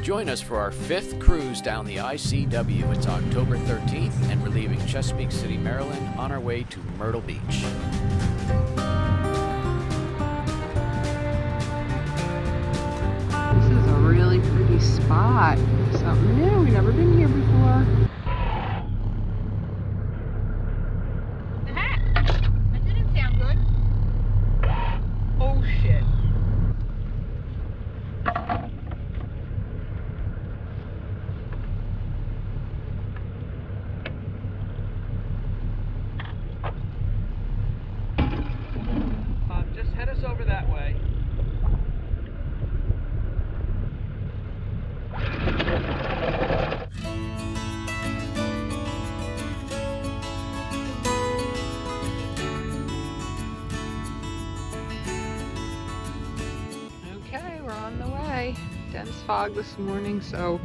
Join us for our 5th cruise down the ICW. It's October 13th, and we're leaving Chesapeake City, Maryland, on our way to Myrtle Beach. This is a really pretty spot. Something new. We've never been here before. What the heck? That didn't sound good. Oh shit. Just head us over that way. Okay, we're on the way. Dense fog this morning, so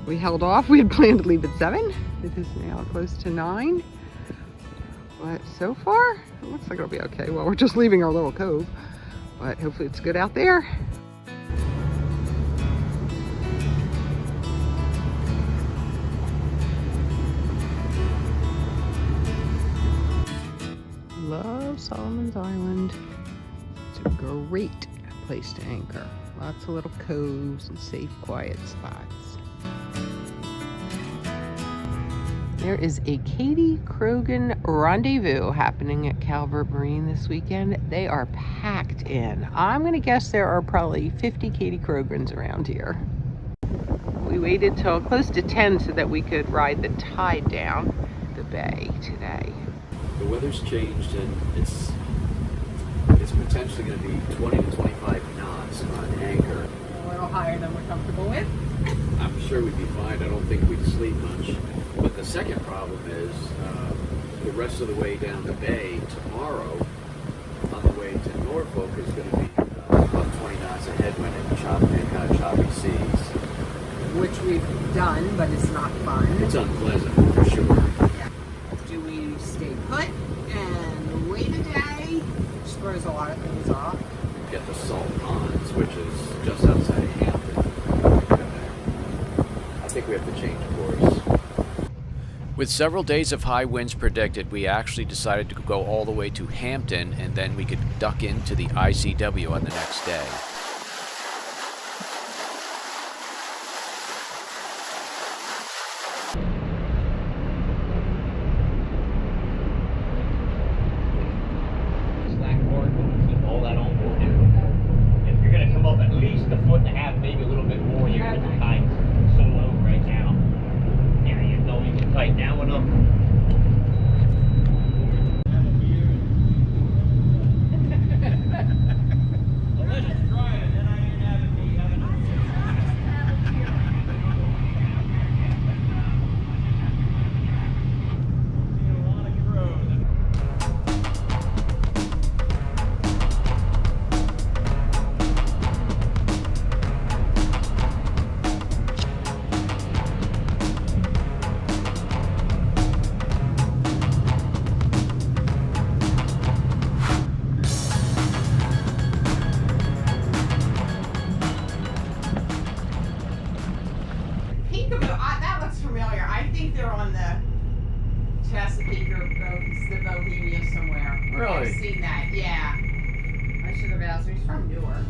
we held off. We had planned to leave at 7. It is now close to 9. But so far, it looks like it'll be okay. Well, we're just leaving our little cove, but hopefully it's good out there. Love Solomon's Island. It's a great place to anchor. Lots of little coves and safe, quiet spots. There is a Katie Krogan rendezvous happening at Calvert Marine this weekend. They are packed in. I'm gonna guess there are probably 50 Katie Krogans around here. We waited till close to 10 so that we could ride the tide down the bay today. The weather's changed, and it's potentially going to be 20 to 25 knots on anchor. A little higher than we're comfortable with. I'm sure we'd be fine. I don't think we'd sleep much. But the second problem is the rest of the way down the bay tomorrow on the way to Norfolk is going to be about 20 knots of headwind and kind of choppy seas. Which we've done, but it's not fun. It's unpleasant for sure. Do we stay put and wait a day? Which throws a lot of things off. Get the Salt Ponds, which is just outside of Hampton. I think we have to change course. With several days of high winds predicted, we actually decided to go all the way to Hampton, and then we could duck into the ICW on the next day. They're on the Chesapeake or the Bohemia somewhere. Really? I've seen that, yeah. I should have asked. He's from Newark.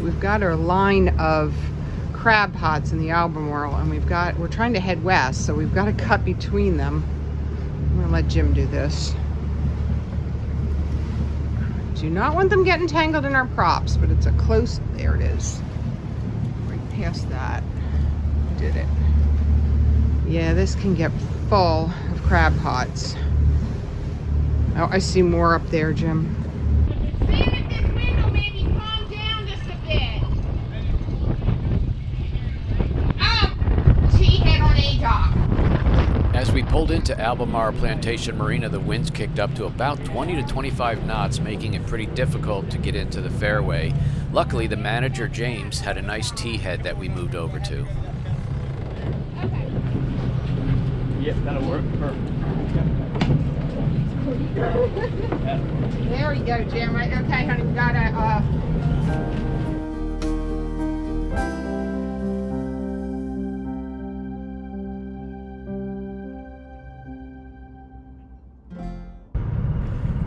We've got our line of crab pots in the Albemarle, and we're trying to head west, so we've got to cut between them. I'm gonna let Jim do this. Do not want them getting tangled in our props, but it's a close, there it is. Right past that. Did it. Yeah, this can get full of crab pots. Oh, I see more up there, Jim. Stand at this window, maybe calm down. pulled into Albemarle Plantation Marina, the winds kicked up to about 20 to 25 knots, making it pretty difficult to get into the fairway. Luckily, the manager, James, had a nice tee head that we moved over to. Yep, that'll work. Perfect. There we go, Jim. Okay, honey, we got a.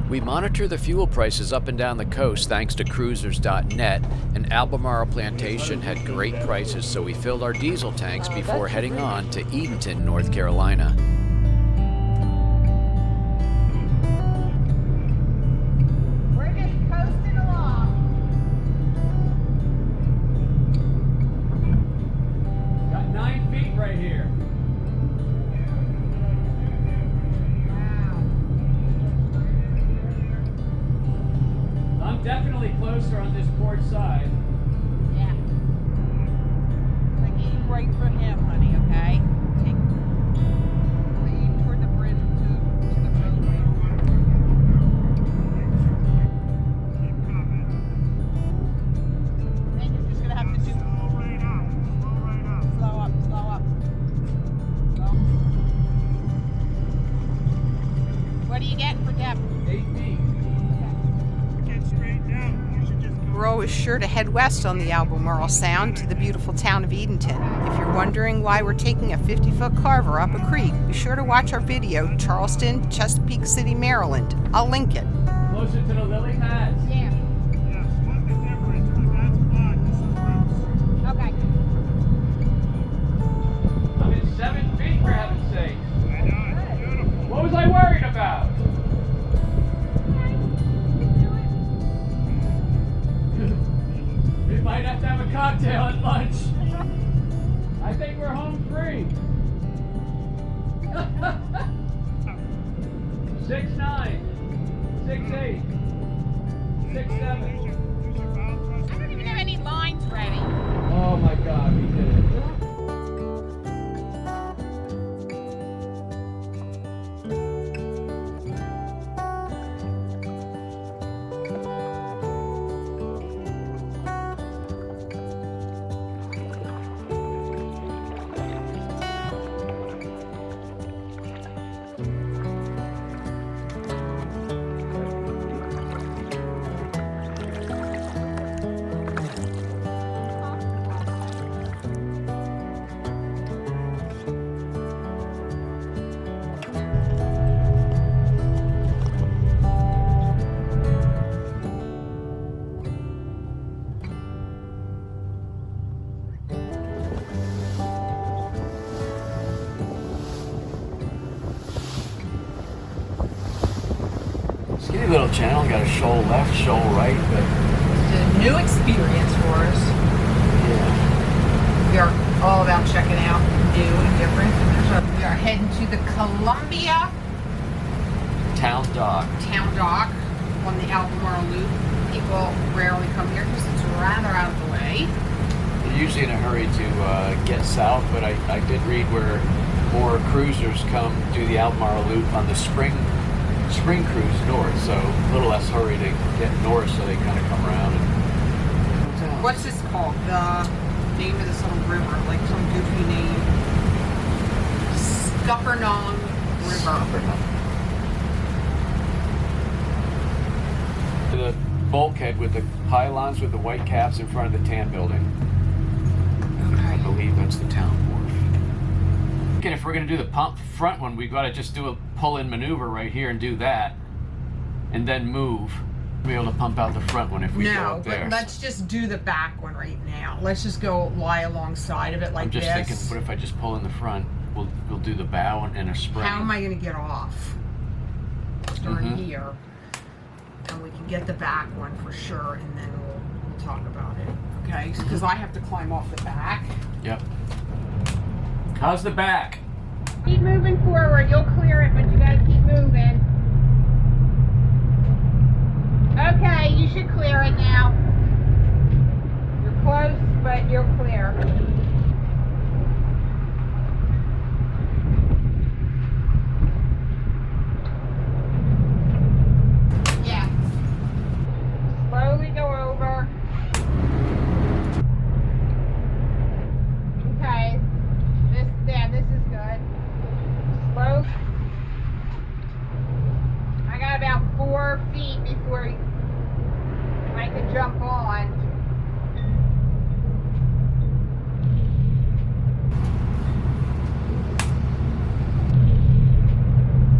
We monitor the fuel prices up and down the coast thanks to cruisers.net, and Albemarle Plantation had great prices, so we filled our diesel tanks before heading on to Edenton, North Carolina. We're just coasting along. Got 9 feet right here. I'm definitely closer on this port side. Yeah. Like aim right for him, honey, okay? Aim toward the bridge to the roadway. Keep coming. Then you're just gonna have to do Slow right up. Slow right up. slow up, slow up. Slow. What are you getting for depth? 8 feet. Get straightened out. You should just go. Row is sure to head west on the Albemarle Sound to the beautiful town of Edenton. If you're wondering why we're taking a 50-foot carver up a creek, be sure to watch our video, Charleston, Chesapeake City, Maryland. I'll link it. Closer to the lily pads. Yeah. Yeah, split the difference, but that's fine. This is Bruce. Okay. I'm in 7 feet, for heaven's sake. I know, it's beautiful. What was I worried about? We might have to have a cocktail at lunch. I think we're home free. 6'9", 6'8", 6'7". There's your bow thrust. I don't even have any lines ready. Oh my God, we did it. Skinny little channel, got a shoal left, shoal right, but It's a new experience for us. yeah. We are all about checking out new and different. So we are heading to the Columbia Town dock. Town Dock on the Albemarle Loop. People rarely come here because it's rather out of the way. They're usually in a hurry to get south, but I did read where more cruisers come do the Albemarle Loop on the spring cruise north, so a little less hurry to get north, so they kind of come around and. What's this called? The name of this little river, like some goofy name. Scuppernong River. The bulkhead with the pylons with the white caps in front of the tan building. I believe that's the town wharf. And if we're going to do the front one, we've got to just do a pull-in maneuver right here and do that, and then move. We'll be able to pump out the front one if we go No, up there. but let's just do the back one right now. Let's just go lie alongside of it like I'm just this. thinking, what if I just pull in the front? We'll do the bow and a spring. How am I going to get off? During Mhm. here. And we can get the back one for sure, and then we'll talk about it. Okay? Because I have to climb off the back. Yep. How's the back? Keep moving forward. You'll clear it, but you gotta keep moving. Okay, you should clear it now. You're close, but you're clear. 1, on.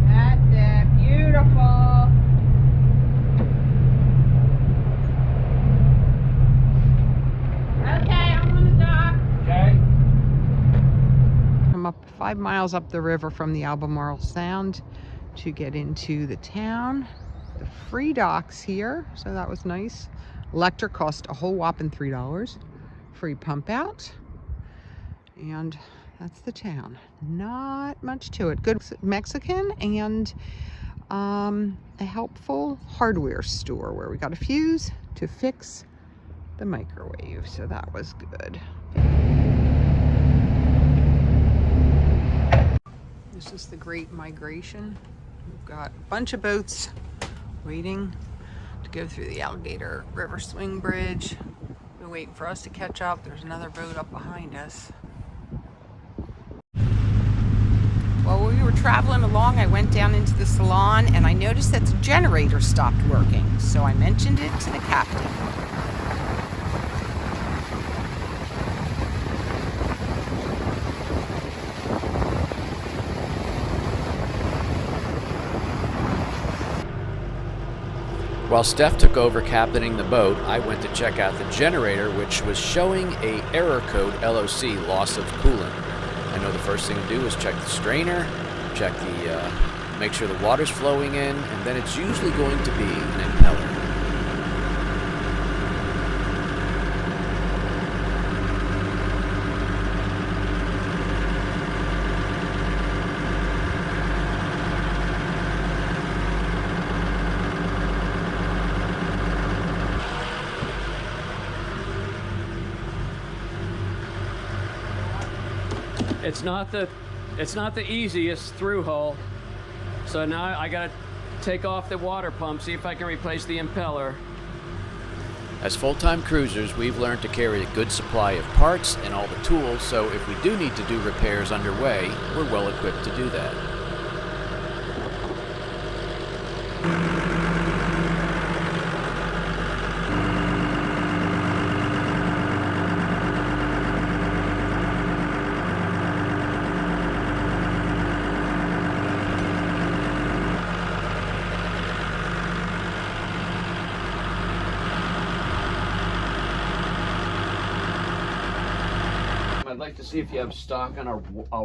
That's it. Beautiful. Okay, I'm on the dock. Okay. I'm up 5 miles up the river from the Albemarle Sound to get into the town. The free docks here, so that was nice. Electric cost a whole whopping $3. Free pump out. And that's the town. Not much to it. Good Mexican and a helpful hardware store where we got a fuse to fix the microwave, so that was good. This is the Great Migration. We've got a bunch of boats waiting to go through the Alligator River Swing Bridge. They're waiting for us to catch up. There's another boat up behind us. While we were traveling along, I went down into the salon and I noticed that the generator stopped working. So I mentioned it to the captain. While Steph took over captaining the boat, I went to check out the generator, which was showing a error code LOC, loss of coolant. I know the first thing to do is check the strainer, check the, make sure the water's flowing in, and then it's usually going to be an impeller. It's not the easiest through hull. So now I gotta take off the water pump, see if I can replace the impeller. As full-time cruisers, we've learned to carry a good supply of parts and all the tools, so if we do need to do repairs underway, we're well equipped to do that. I'd like to see if you have stock on a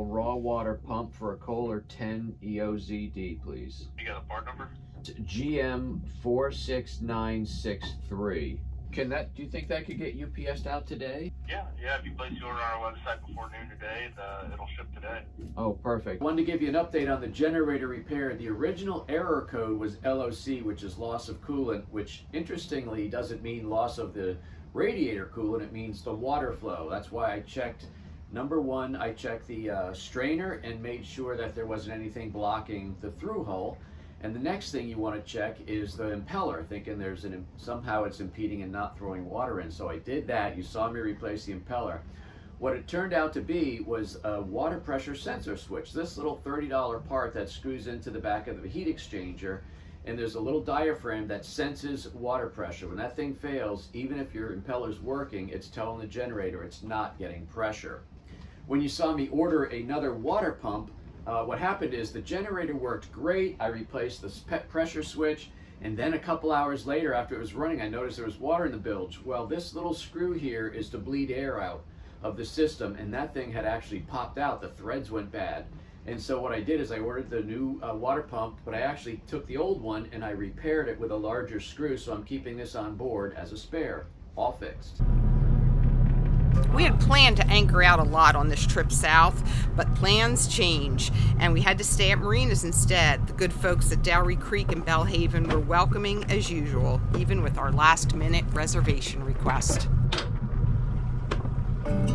raw water pump for a Kohler 10 EOZD, please. You got a part number? GM 46963. Do you think that could get UPS'd out today? Yeah. If you place the order on our website before noon today, it'll ship today. Oh, perfect. I wanted to give you an update on the generator repair. The original error code was LOC, which is loss of coolant, which interestingly doesn't mean loss of the radiator coolant, it means the water flow. That's why I checked, number one, I checked the strainer and made sure that there wasn't anything blocking the through hull. And the next thing you want to check is the impeller, thinking there's somehow it's impeding and not throwing water in. So I did that. You saw me replace the impeller. What it turned out to be was a water pressure sensor switch. This little $30 part that screws into the back of the heat exchanger, and there's a little diaphragm that senses water pressure. When that thing fails, even if your impeller's working, it's telling the generator it's not getting pressure. When you saw me order another water pump, what happened is the generator worked great. I replaced the pressure switch, and then a couple hours later after it was running, I noticed there was water in the bilge. Well, this little screw here is to bleed air out of the system, and that thing had actually popped out. The threads went bad. And so what I did is I ordered the new water pump, but I actually took the old one and I repaired it with a larger screw, so I'm keeping this on board as a spare, all fixed. We had planned to anchor out a lot on this trip south, but plans change, and we had to stay at Marina's instead. The good folks at Dowry Creek and Bellhaven were welcoming as usual, even with our last-minute reservation request. I'm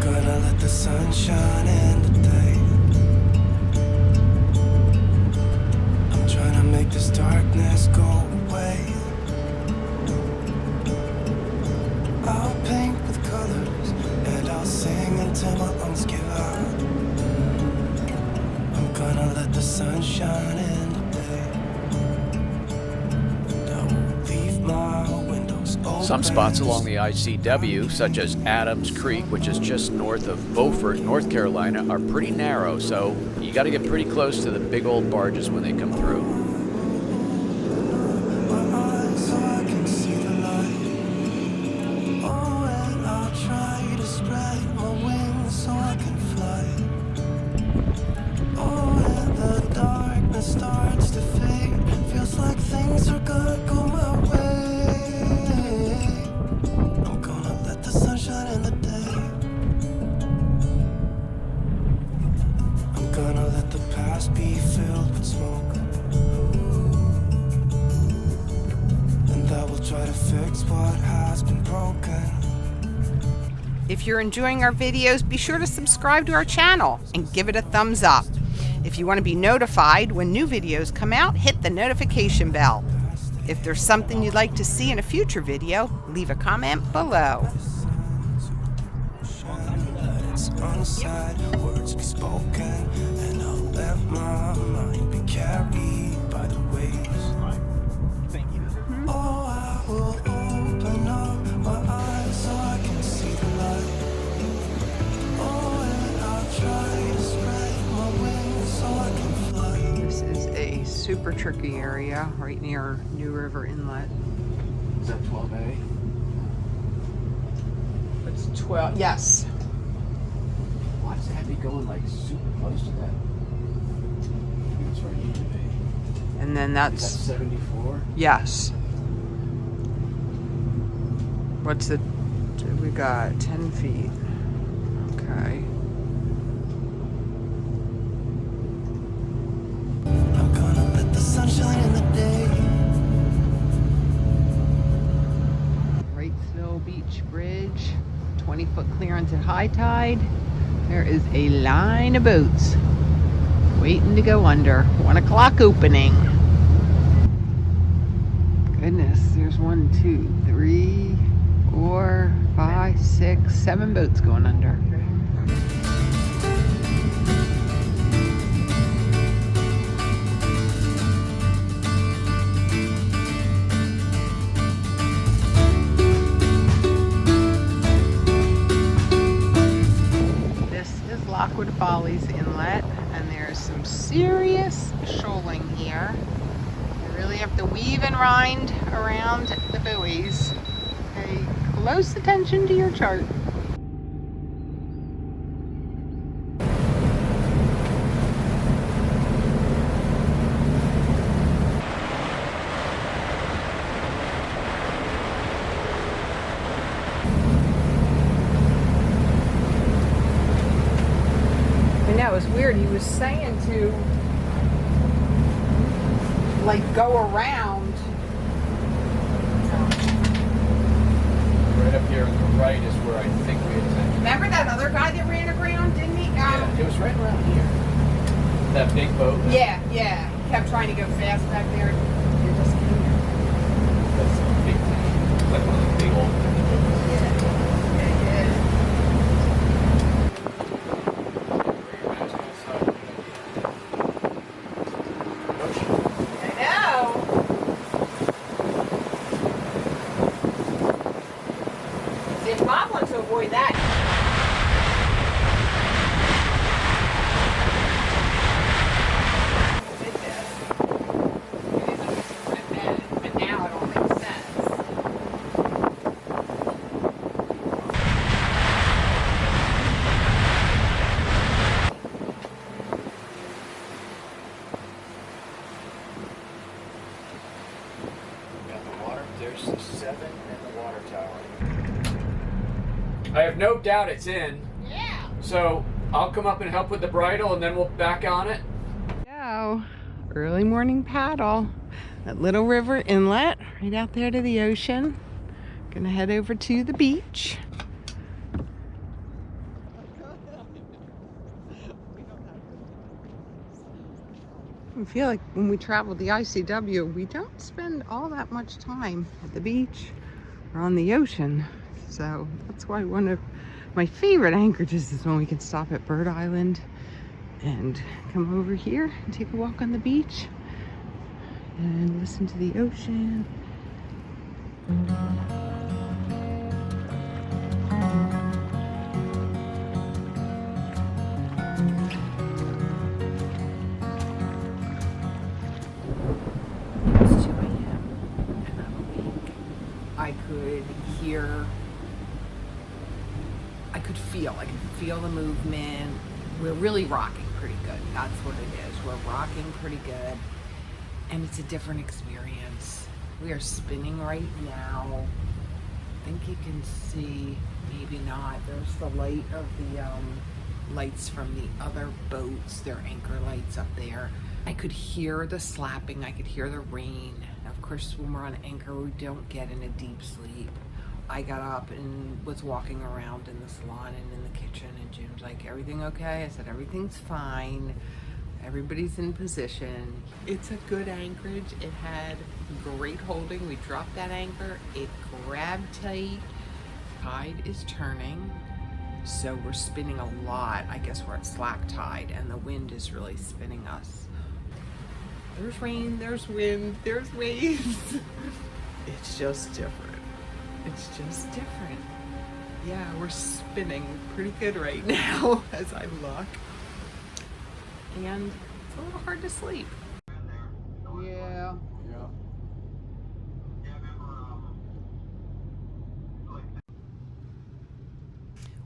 gonna let the sun shine in today. I'm trying to make this darkness go away. I'll paint with colors and I'll sing until my lungs give out. I'm gonna let the sun shine in today. Some spots along the ICW, such as Adams Creek, which is just north of Beaufort, North Carolina, are pretty narrow, so you got to get pretty close to the big old barges when they come through. So I can see the light. Oh, and I'll try to spread my wings so I can fly. Oh, and the darkness starts to fade. Feels like things are gonna go my way. I'm gonna let the sun shine in the day. I'm gonna let the past be filled with smoke. And I will try to fix what has been broken. If you're enjoying our videos, be sure to subscribe to our channel and give it a thumbs up. If you want to be notified when new videos come out, hit the notification bell. If there's something you'd like to see in a future video, leave a comment below. It's unsaid, words be spoken, and I'll let my mind be carried by the waves. Oh, I will open up my eyes so I can see the light. Oh, and I'll try to spread my wings so I can fly. This is a super tricky area right near New River Inlet. Is that 12A? It's 12, yes. Why does it have to be going like super close to that? That's where I need to be. And then Is that that's, 74? yes. What's the, we got 10 feet. Okay. I'm gonna let the sun shine in the day. Wrightsville Beach Bridge, 20-foot clearance at high tide. There is a line of boats waiting to go under. 1 o'clock opening. Goodness, there's 1, 2, 3, 4, 5, 6, 7 boats going under. Lockwood Follies Inlet, and there's some serious shoaling here. You really have to weave and wind around the buoys. Pay close attention to your chart. That was weird. He was saying to like go around. Right up here on the right is where I think we attended. Remember that other guy that ran aground, didn't he? Yeah, it was right around here. That big boat. Yeah. He kept trying to go fast back there. You're just in there. That's a big thing. Like one of the big old boats. Yeah. I know. See, if Bob wants to avoid that. But now it all makes sense. There's the 7 and the water tower. I have no doubt it's in. Yeah. So I'll come up and help with the bridle and then we'll back on it. So, early morning paddle at Little River Inlet, right out there to the ocean. Gonna head over to the beach. I feel like when we travel the ICW, we don't spend all that much time at the beach or on the ocean. So that's why one of my favorite anchorages is when we can stop at Bird Island and come over here and take a walk on the beach and listen to the ocean. I could feel the movement. We're really rocking pretty good. That's what it is. We're rocking pretty good. And it's a different experience. We are spinning right now. I think you can see, maybe not. There's the light of the lights from the other boats, their anchor lights up there. I could hear the slapping, I could hear the rain. Of course, when we're on anchor, we don't get in a deep sleep. I got up and was walking around in the salon and in the kitchen, and Jim's like, everything okay? I said, everything's fine. Everybody's in position. It's a good anchorage. It had great holding. We dropped that anchor. It grabbed tight. Tide is turning. So we're spinning a lot. I guess we're at slack tide, and the wind is really spinning us. There's rain, there's wind, there's waves. It's just different. It's just different. Yeah, we're spinning pretty good right now as I look. And it's a little hard to sleep. Yeah.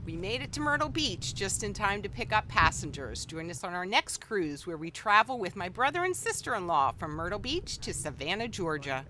We made it to Myrtle Beach just in time to pick up passengers. Join us on our next cruise where we travel with my brother and sister-in-law from Myrtle Beach to Savannah, Georgia.